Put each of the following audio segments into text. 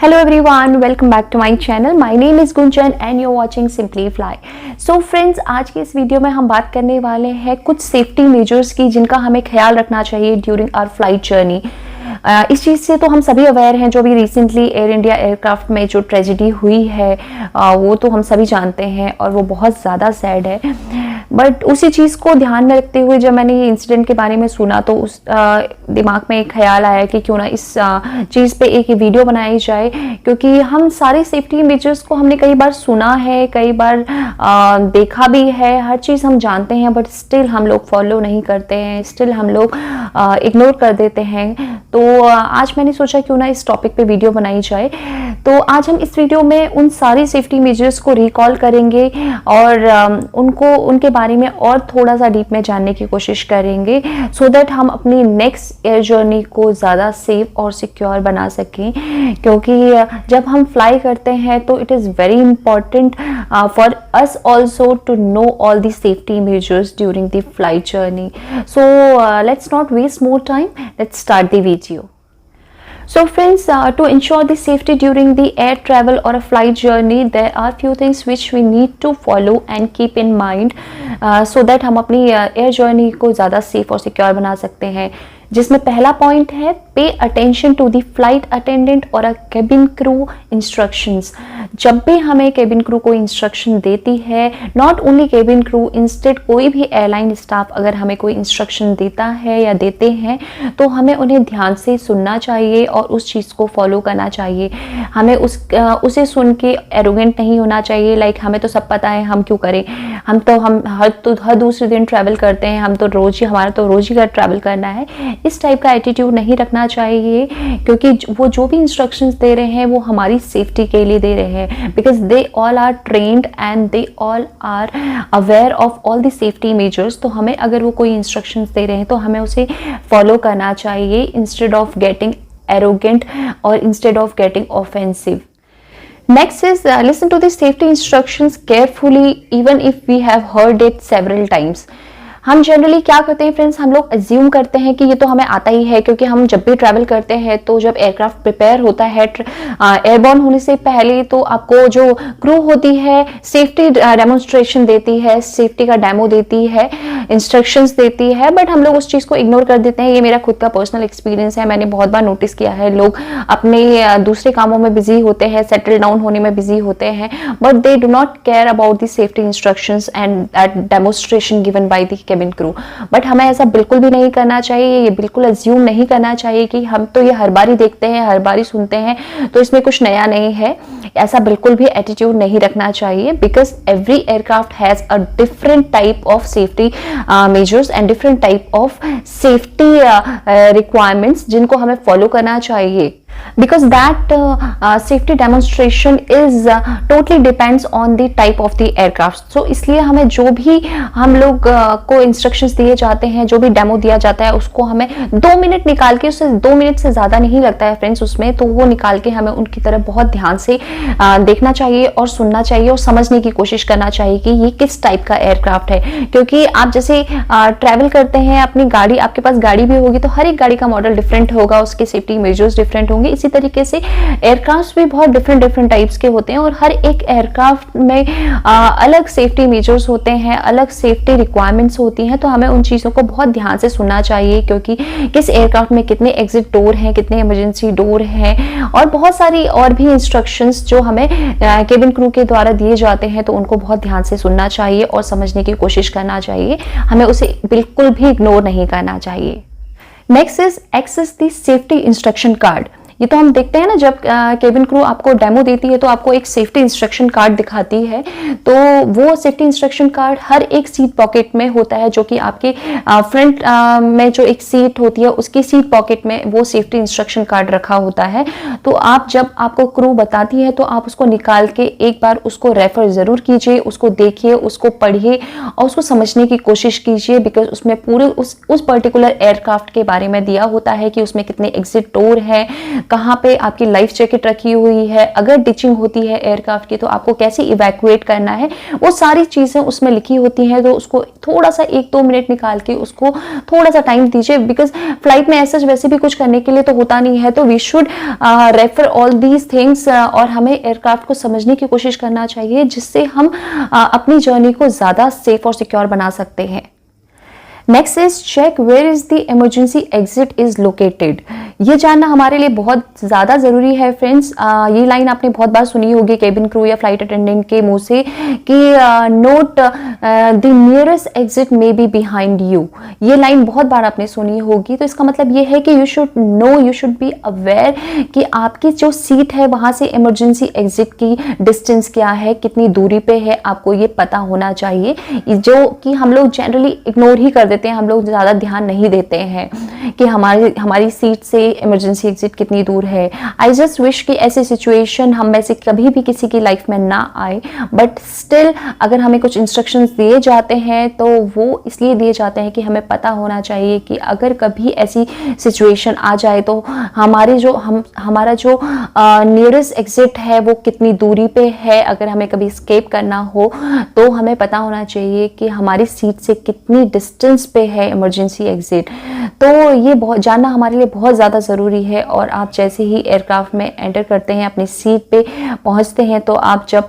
Hello everyone, welcome back to my channel. My name is Gunjan and you're watching Simply Fly. So friends, आज के इस video में हम बात करने वाले हैं कुछ सेफ्टी मेजर्स की जिनका हमें ख्याल रखना चाहिए ड्यूरिंग आवर फ्लाइट जर्नी। इस चीज़ से तो हम सभी अवेयर हैं, जो भी रिसेंटली एयर इंडिया एयरक्राफ्ट में जो ट्रेजिडी हुई है वो तो हम सभी जानते हैं और वो बहुत ज़्यादा सैड है। बट उसी चीज़ को ध्यान में रखते हुए जब मैंने ये इंसिडेंट के बारे में सुना तो उस दिमाग में एक ख्याल आया कि क्यों ना इस चीज़ पे एक वीडियो बनाई जाए, क्योंकि हम सारे सेफ्टी मेजर्स को हमने कई बार सुना है, कई बार देखा भी है, हर चीज़ हम जानते हैं, बट स्टिल हम लोग फॉलो नहीं करते हैं, स्टिल हम लोग इग्नोर कर देते हैं। तो आज मैंने सोचा क्यों ना इस टॉपिक पे वीडियो बनाई जाए। तो आज हम इस वीडियो में उन सारी सेफ्टी मेजर्स को रिकॉल करेंगे और उनके बारे में और थोड़ा सा डीप में जानने की कोशिश करेंगे, सो दैट हम अपनी नेक्स्ट एयर जर्नी को ज़्यादा सेफ और सिक्योर बना सकें। क्योंकि जब हम फ्लाई करते हैं तो it is very important for us also to know all the safety measures during the flight journey. So let's not waste more time, let's start the video. So friends, to ensure the safety during the air travel or a flight journey, there are few things which we need to follow and keep in mind so that हम अपनी air journey को ज़्यादा safe और secure बना सकते हैं। जिसमें पहला पॉइंट है pay attention to the flight attendant और अ केबिन क्रू इंस्ट्रक्शंस। जब भी हमें केबिन क्रू को इंस्ट्रक्शन देती है, not only cabin crew, instead कोई भी एयरलाइन स्टाफ अगर हमें कोई इंस्ट्रक्शन देता है या देते हैं तो हमें उन्हें ध्यान से सुनना चाहिए और उस चीज़ को फॉलो करना चाहिए। हमें उसे सुन के एरोगेंट नहीं होना चाहिए, लाइक हमें तो सब पता है, हम क्यों करें, हम हर दूसरे दिन ट्रैवल करते हैं, हमारा तो रोज ही का ट्रैवल करना है। इस टाइप का एटीट्यूड नहीं रखना चाहिए, क्योंकि वो जो भी इंस्ट्रक्शंस दे रहे हैं वो हमारी सेफ्टी के लिए दे रहे हैं, because they all are trained and they all are aware of all the safety measures. तो हमें अगर वो कोई इंस्ट्रक्शंस दे रहे हैं तो हमें उसे फॉलो करना चाहिए, इंस्टेड ऑफ गेटिंग एरोगेंट और instead of getting offensive. Next is listen to the safety instructions carefully even if we have heard it several times. हम जनरली क्या करते हैं फ्रेंड्स, हम लोग अज्यूम करते हैं कि ये तो हमें आता ही है, क्योंकि हम जब भी ट्रैवल करते हैं तो जब एयरक्राफ्ट प्रिपेयर होता है एयरबॉर्न होने से पहले तो आपको जो क्रू होती है सेफ्टी डेमोन्स्ट्रेशन देती है, सेफ्टी का डेमो देती है, इंस्ट्रक्शंस देती है, बट हम लोग उस चीज़ को इग्नोर कर देते हैं। ये मेरा खुद का पर्सनल एक्सपीरियंस है, मैंने बहुत बार नोटिस किया है। लोग अपने दूसरे कामों में बिजी होते हैं, सेटल डाउन होने में बिजी होते हैं, but they do not care about the safety instructions and that demonstration given by the cabin crew. But हमें ऐसा बिल्कुल भी नहीं करना चाहिए, ये बिल्कुल अज्यूम नहीं करना चाहिए कि हम तो ये हर बार ही देखते हैं, हर बार ही सुनते हैं, तो इसमें कुछ नया नहीं है। ऐसा बिल्कुल भी एटीट्यूड नहीं रखना चाहिए, because every aircraft has a different type of safety measures and different type of safety requirements जिनको हमें फॉलो करना चाहिए, because that safety demonstration is totally depends on the type of the aircraft। so इसलिए हमें जो भी हम लोग को इंस्ट्रक्शंस दिए जाते हैं, जो भी डेमो दिया जाता है, उसको हमें 2 मिनट निकाल के, उससे 2 मिनट से ज़्यादा नहीं लगता है फ्रेंड्स उसमें, तो वो निकाल के हमें उनकी तरफ बहुत ध्यान से देखना चाहिए और सुनना चाहिए और समझने की कोशिश करना चाहिए कि ये किस टाइप का एयरक्राफ्ट है। क्योंकि आप जैसे ट्रैवल करते हैं, अपनी गाड़ी, आपके पास गाड़ी भी होगी तो हर एक गाड़ी का मॉडल डिफरेंट होगा, उसके सेफ्टी मेजर्स डिफरेंट होंगे। इसी तरीके से एयरक्राफ्ट भी बहुत डिफरेंट टाइप्स के होते हैं और हर एक एयरक्राफ्ट में अलग सेफ्टी मेजर्स होते हैं, अलग सेफ्टी रिक्वायरमेंट्स होती हैं। तो हमें उन चीज़ों को बहुत ध्यान से सुनना चाहिए, क्योंकि किस एयरक्राफ्ट में कितने एग्जिट डोर हैं, कितने इमरजेंसी डोर हैं और बहुत सारी और भी इंस्ट्रक्शंस जो हमें केबिन क्रू के द्वारा दिए जाते हैं, तो उनको बहुत ध्यान से सुनना चाहिए और समझने की कोशिश करना चाहिए। हमें उसे बिल्कुल भी इग्नोर नहीं करना चाहिए। Next is access the safety instruction card. ये तो हम देखते हैं ना, जब केबिन क्रू आपको डेमो देती है तो आपको एक सेफ्टी इंस्ट्रक्शन कार्ड दिखाती है, तो वो सेफ्टी इंस्ट्रक्शन कार्ड हर एक सीट पॉकेट में होता है, जो कि आपके फ्रंट में जो एक सीट होती है उसकी सीट पॉकेट में वो सेफ्टी इंस्ट्रक्शन कार्ड रखा होता है। तो आप जब आपको क्रू बताती है तो आप उसको निकाल के एक बार उसको रेफर ज़रूर कीजिए, उसको देखिए, उसको पढ़िए और उसको समझने की कोशिश कीजिए, बिकॉज उसमें पूरे उस पर्टिकुलर एयरक्राफ्ट के बारे में दिया होता है कि उसमें कितने एग्जिट डोर हैं, कहाँ पे आपकी लाइफ जैकेट रखी हुई है, अगर डिचिंग होती है एयरक्राफ्ट की तो आपको कैसे इवैक्यूएट करना है, वो सारी चीज़ें उसमें लिखी होती हैं। तो उसको थोड़ा सा 1-2 मिनट निकाल के उसको थोड़ा सा टाइम दीजिए, बिकॉज फ्लाइट में ऐसा वैसे भी कुछ करने के लिए तो होता नहीं है। तो we should refer all these things और हमें एयरक्राफ्ट को समझने की कोशिश करना चाहिए, जिससे हम अपनी जर्नी को ज़्यादा सेफ और सिक्योर बना सकते हैं। Next is check where is the emergency exit is located. ये जानना हमारे लिए बहुत ज़्यादा ज़रूरी है फ्रेंड्स। ये लाइन आपने बहुत बार सुनी होगी केबिन क्रू या फ्लाइट अटेंडेंट के मुंह से कि note the nearest exit may be behind you. ये लाइन बहुत बार आपने सुनी होगी। तो इसका मतलब ये है कि you should know, you should be aware कि आपकी जो सीट है वहाँ से इमरजेंसी एग्जिट की डिस्टेंस क्या है, कितनी दूरी पे है, आपको ये पता होना चाहिए, जो कि हम लोग जनरली इग्नोर ही कर देते हैं। हम लोग ज़्यादा ध्यान नहीं देते हैं कि हमारी सीट से इमरजेंसी एग्जिट कितनी दूर है। आई जस्ट विश कि ऐसी सिचुएशन हम में से कभी भी किसी की लाइफ में ना आए, बट स्टिल अगर हमें कुछ इंस्ट्रक्शंस दिए जाते हैं तो वो इसलिए दिए जाते हैं कि हमें पता होना चाहिए कि अगर कभी ऐसी सिचुएशन आ जाए तो हमारा जो नियरेस्ट एग्जिट है वो कितनी दूरी पे है। अगर हमें कभी स्केप करना हो तो हमें पता होना चाहिए कि हमारी सीट से कितनी डिस्टेंस पे है इमरजेंसी एग्जिट। तो ये बहुत जानना हमारे लिए बहुत ज़्यादा ज़रूरी है। और आप जैसे ही एयरक्राफ्ट में एंटर करते हैं, अपनी सीट पे पहुंचते हैं, तो आप जब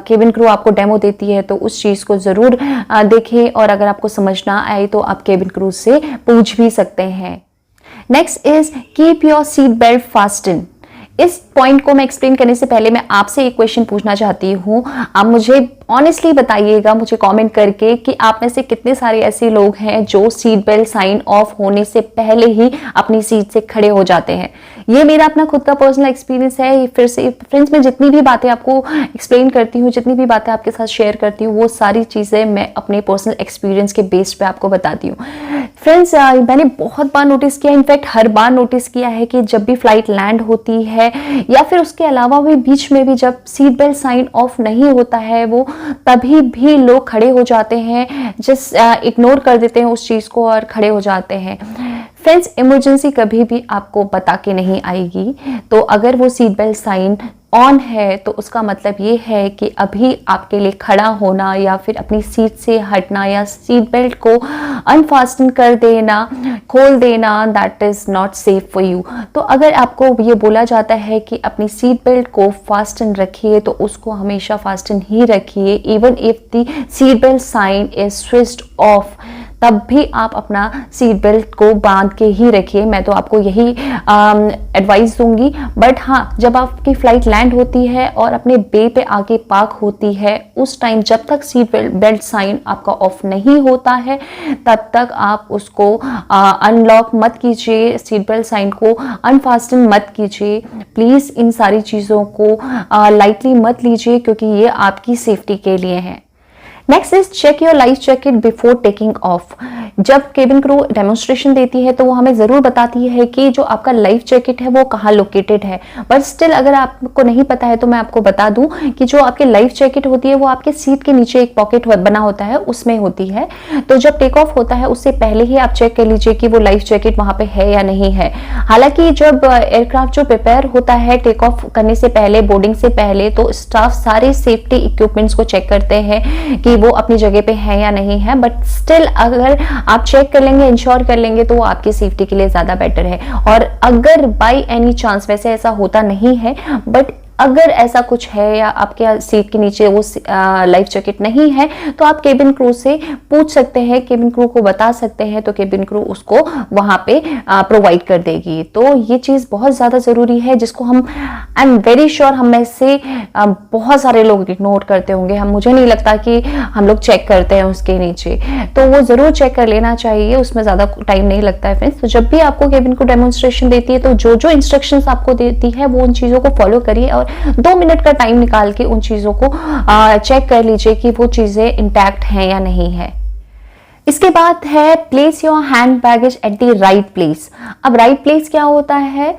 केबिन क्रू आपको डेमो देती है तो उस चीज़ को ज़रूर देखें, और अगर आपको समझ ना आए तो आप केबिन क्रू से पूछ भी सकते हैं। Next is keep your seat belt fasten. इस पॉइंट को मैं एक्सप्लेन करने से पहले मैं आपसे एक क्वेश्चन पूछना चाहती हूँ। आप मुझे ऑनेस्टली बताइएगा मुझे कमेंट करके कि आप में से कितने सारे ऐसे लोग हैं जो सीट बेल्ट साइन ऑफ होने से पहले ही अपनी सीट से खड़े हो जाते हैं। ये मेरा अपना खुद का पर्सनल एक्सपीरियंस है। फिर से फ्रेंड्स, मैं जितनी भी बातें आपको एक्सप्लेन करती हूँ, जितनी भी बातें आपके साथ शेयर करती हूँ, वो सारी चीज़ें मैं अपने पर्सनल एक्सपीरियंस के बेस पे आपको बताती हूँ। फ्रेंड्स, मैंने बहुत बार नोटिस किया, इनफैक्ट हर बार नोटिस किया है कि जब भी फ्लाइट लैंड होती है या फिर उसके अलावा भी बीच में भी जब सीट बेल्ट साइन ऑफ नहीं होता है, वो तभी भी लोग खड़े हो जाते हैं, जस्ट इग्नोर कर देते हैं उस चीज़ को और खड़े हो जाते हैं। फ्रेंड्स, इमरजेंसी कभी भी आपको बता के नहीं आएगी। तो अगर वो सीट बेल्ट साइन ऑन है तो उसका मतलब ये है कि अभी आपके लिए खड़ा होना या फिर अपनी सीट से हटना या सीट बेल्ट को अनफास्टन कर देना, खोल देना, that is not safe for you. तो अगर आपको ये बोला जाता है कि अपनी सीट बेल्ट को फास्टन रखिए तो उसको हमेशा फास्टन ही रखिए, even if the seat belt sign is switched off, तब भी आप अपना सीट बेल्ट को बांध के ही रखिए। मैं तो आपको यही एडवाइस दूंगी। बट हाँ, जब आपकी फ्लाइट लैंड होती है और अपने बे पे आके पार्क होती है, उस टाइम जब तक सीट बेल्ट साइन आपका ऑफ नहीं होता है तब तक आप उसको अनलॉक मत कीजिए, सीट बेल्ट साइन को अनफास्टन मत कीजिए। प्लीज़ इन सारी चीज़ों को लाइटली मत लीजिए, क्योंकि ये आपकी सेफ्टी के लिए है। Next is check your life jacket before taking off. जब केबिन क्रू डेमोन्स्ट्रेशन देती है तो वो हमें ज़रूर बताती है कि जो आपका लाइफ जैकेट है वो कहाँ लोकेटेड है। बट स्टिल अगर आपको नहीं पता है तो मैं आपको बता दूं कि जो आपकी लाइफ जैकेट होती है वो आपके सीट के नीचे एक पॉकेट बना होता है, उसमें होती है। तो जब टेक ऑफ होता है उससे पहले ही आप चेक कर लीजिए कि वो लाइफ जैकेट वहाँ पे है या नहीं है। हालांकि जब एयरक्राफ्ट जो प्रिपेयर होता है टेक ऑफ करने से पहले, बोर्डिंग से पहले, तो स्टाफ सारे सेफ्टी इक्विपमेंट्स को चेक करते हैं कि वो अपनी जगह पे है या नहीं है। बट स्टिल अगर आप चेक कर लेंगे, इंश्योर कर लेंगे, तो वो आपकी सेफ्टी के लिए ज्यादा बेटर है। और अगर बाय एनी चांस, वैसे ऐसा होता नहीं है, बट अगर ऐसा कुछ है या आपके सीट के नीचे वो लाइफ जैकेट नहीं है तो आप केबिन क्रू से पूछ सकते हैं, केबिन क्रू को बता सकते हैं, तो केबिन क्रू उसको वहां पे प्रोवाइड कर देगी। तो ये चीज़ बहुत ज़्यादा ज़रूरी है, जिसको हम, आई एम वेरी श्योर हम में से बहुत सारे लोग इग्नोर करते होंगे। मुझे नहीं लगता कि हम लोग चेक करते हैं उसके नीचे, तो वो ज़रूर चेक कर लेना चाहिए, उसमें ज़्यादा टाइम नहीं लगता है फ्रेंड्स। तो जब भी आपको केबिन क्रू डेमोन्स्ट्रेशन देती है तो जो जो इंस्ट्रक्शंस आपको देती है वो उन चीज़ों को फॉलो करिए और 2 मिनट का टाइम निकाल के उन चीज़ों को चेक कर लीजिए कि वो चीज़ें इंटैक्ट हैं या नहीं है। इसके बाद है place your hand baggage at the right place. अब राइट प्लेस क्या होता है,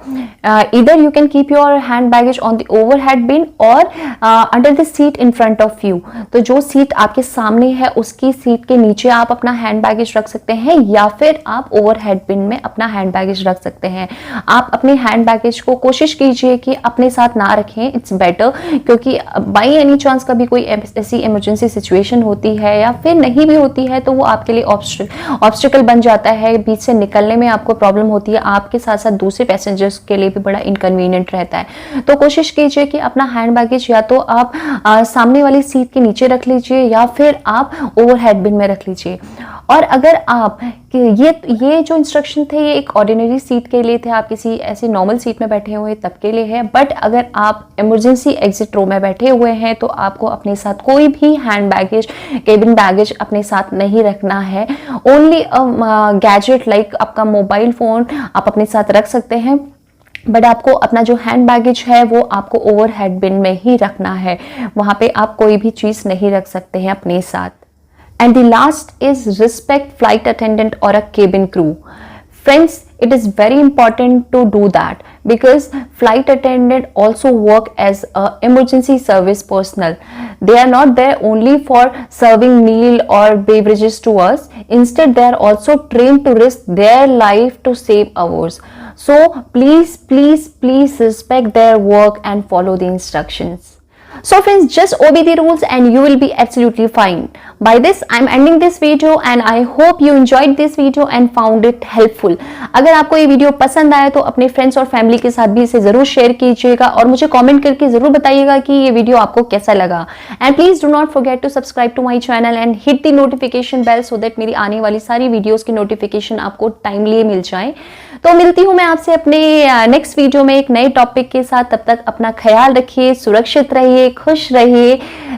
इधर you can keep your hand baggage on the overhead bin और under the seat in front of you. तो जो सीट आपके सामने है उसकी सीट के नीचे आप अपना हैंड बैगेज रख सकते हैं, या फिर आप ओवरहेड बिन में अपना हैंड बैगेज रख सकते हैं। आप अपने हैंड बैगेज को कोशिश कीजिए कि अपने साथ ना रखें, इट्स बेटर, क्योंकि बाई एनी चांस कभी कोई ऐसी इमरजेंसी सिचुएशन होती है या फिर नहीं भी होती है तो वो आपके लिए ऑब्स्टिकल बन जाता है, बीच से निकलने में आपको प्रॉब्लम होती है, आपके साथ साथ दूसरे पैसेंजर्स के लिए भी बड़ा इनकन्वीनियंट रहता है। तो कोशिश कीजिए कि अपना हैंड बैगेज या तो आप सामने वाली सीट के नीचे रख लीजिए या फिर आप ओवरहेड बिन में रख लीजिए। और अगर आप ये जो इंस्ट्रक्शन थे ये एक ऑर्डिनरी सीट के लिए थे, आप किसी ऐसी नॉर्मल सीट में बैठे हुए तब के लिए है, बट अगर आप इमरजेंसी एग्जिट रो में बैठे हुए हैं तो आपको अपने साथ कोई भी हैंड बैगेज, केबिन बैगेज अपने साथ नहीं रखना है। ओनली गैजेट लाइक आपका मोबाइल फोन आप अपने साथ रख सकते हैं, बट आपको अपना जो हैंड बैगेज है वो आपको ओवरहेड बिन में ही रखना है, वहां पे आप कोई भी चीज नहीं रख सकते हैं अपने साथ। And the last is respect flight attendant or a cabin crew. Friends, it is very important to do that because flight attendant also work as a emergency service personnel. They are not there only for serving meal or beverages to us. Instead, they are also trained to risk their life to save ours. So please, please, please respect their work and follow the instructions. So friends, just obey the rules and you will be absolutely fine. By this, I'm ending this video and I hope you enjoyed this video and found it helpful. अगर आपको ये video पसंद आया तो अपने friends और family के साथ भी इसे जरूर शेयर कीजिएगा और मुझे कमेंट करके जरूर बताइएगा कि ये वीडियो आपको कैसा लगा। And please do not forget to subscribe to my channel and hit the notification bell so that मेरी आने वाली सारी वीडियोस की नोटिफिकेशन आपको टाइमली मिल जाए। तो मिलती हूँ मैं आपसे अपने नेक्स्ट वीडियो में एक नए टॉपिक के साथ। तब तक अपना ख्याल रखिए, सुरक्षित रहिए, खुश रहिए,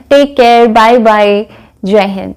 टेक केयर, बाय बाय, जय हिंद।